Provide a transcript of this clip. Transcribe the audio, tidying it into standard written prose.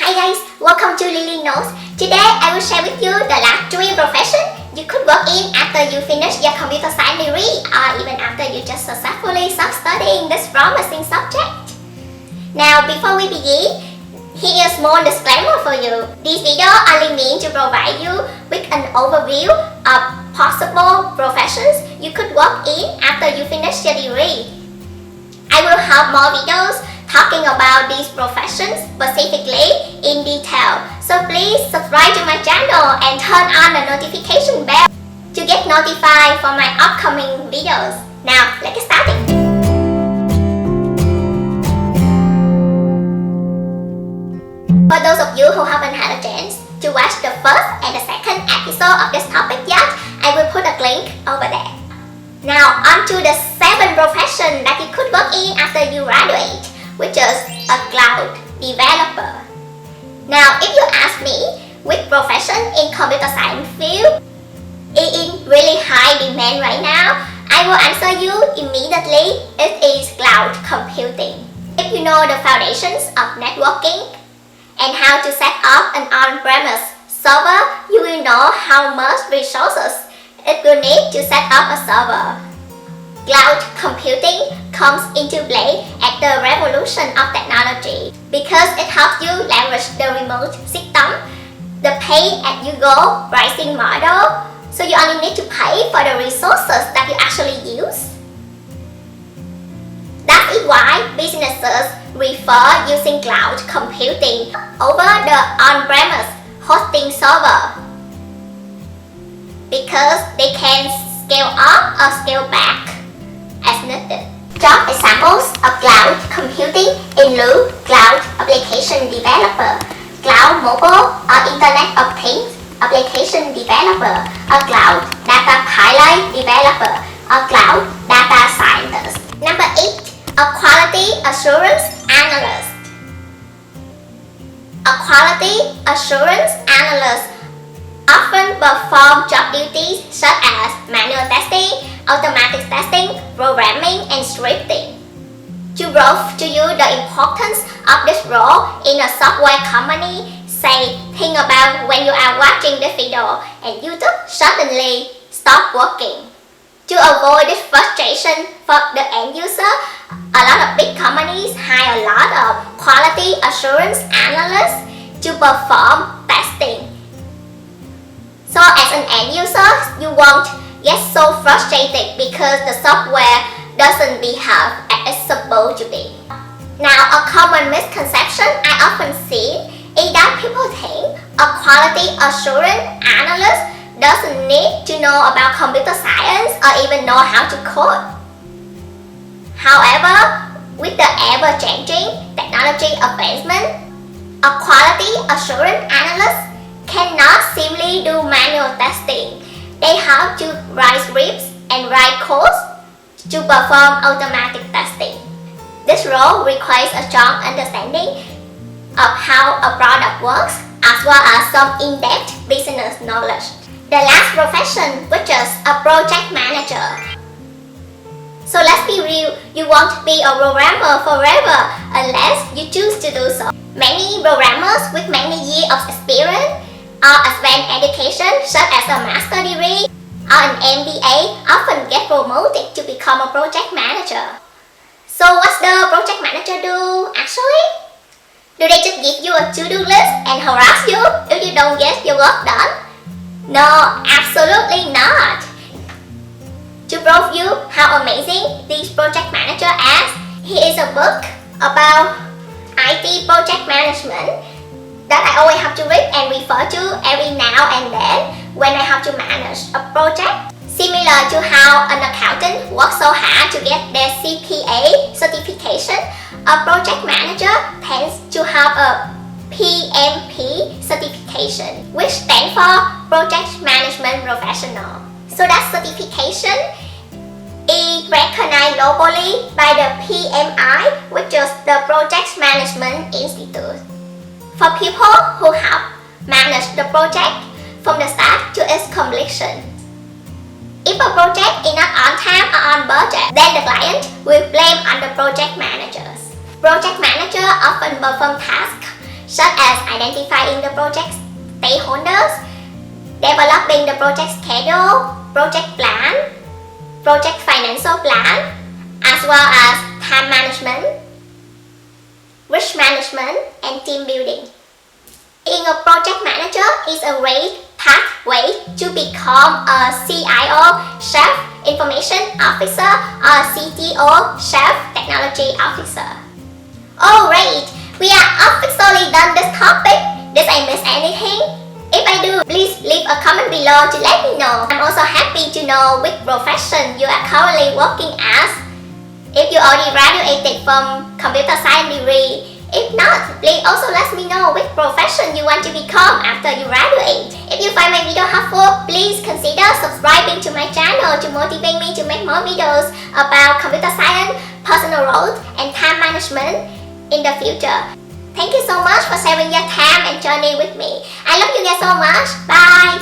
Hi guys, welcome to Lily Knows. Today I will share with you the last 3 professions you could work in after you finish your computer science degree or even after you just successfully stopped studying this promising subject. Now before we begin, here is a small disclaimer for you. This video only means to provide you with an overview of possible professions you could work in after you finish your degree. I will have more videos talking about these professions specifically in detail. So please subscribe to my channel and turn on the notification bell to get notified for my upcoming videos. Now let's get started. For those of you who haven't had a chance to watch the first and the second episode of this topic yet, I will put a link over there. Now on to the 7 professions that you could work in after you graduate, which is a cloud developer. Now if you ask me which profession in computer science field is in really high demand right now, I will answer you immediately. It is cloud computing. If you know the foundations of networking and how to set up an on-premise server, you will know how much resources it will need to set up a server. Cloud computing comes into play at the revolution of technology because it helps you leverage the remote system, the pay-as-you-go pricing model, so you only need to pay for the resources that you actually use. That is why businesses prefer using cloud computing over the on-premise hosting server, because they can scale up or scale back as needed. Job examples of cloud computing include cloud application developer, cloud mobile or Internet of Things application developer, a cloud data pipeline developer, a cloud data scientist. Number 8, a quality assurance analyst. A quality assurance analyst often perform job duties such as manual testing, automatic testing, programming, and scripting. To prove to you the importance of this role in a software company, say, think about when you are watching this video and YouTube suddenly stop working. To avoid this frustration for the end user, a lot of big companies hire a lot of quality assurance analysts to perform testing. So as an end user, you won't get so frustrated because the software doesn't behave as it's supposed to be. Now, a common misconception I often see is that people think a quality assurance analyst doesn't need to know about computer science or even know how to code. However, with the ever-changing technology advancement, a quality assurance analyst cannot simply do manual testing. They have to write scripts and write codes to perform automatic testing. This role requires a strong understanding of how a product works, as well as some in-depth business knowledge. The last profession, which is a project manager. So let's be real, you won't be a programmer forever unless you choose to do so. Many programmers with many years of experience or advanced education such as a master degree or an MBA often get promoted to become a project manager. So what's the project manager do actually? Do they just give you a to-do list and harass you if you don't get your work done? No, absolutely not. To prove you how amazing this project manager is, here is a book about IT project management that I always have to read and refer to every now and then when I have to manage a project. Similar to how an accountant works so hard to get their CPA certification, a project manager tends to have a PMP certification, which stands for Project Management Professional. So that certification is recognized globally by the PMI, which is the Project Management Institute, for people who have managed the project from the start to its completion. If a project is not on time or on budget, then the client will blame on the project managers. Project managers often perform tasks such as identifying the project stakeholders, developing the project schedule, project plan, project financial plan, as well as time management, risk management, and team building. Being a project manager is a great pathway to become a CIO, Chief Information Officer, or CTO, Chief Technology Officer. Alright, we are officially done this topic. Did I miss anything? If I do, please leave a comment below to let me know. I'm also happy to know which profession you are currently working as. If you already graduated from computer science degree, if not, please also let me know which profession you want to become after you graduate. If you find my video helpful, please consider subscribing to my channel to motivate me to make more videos about computer science, personal growth, and time management in the future. Thank you so much for sharing your time and journey with me. I love you guys so much.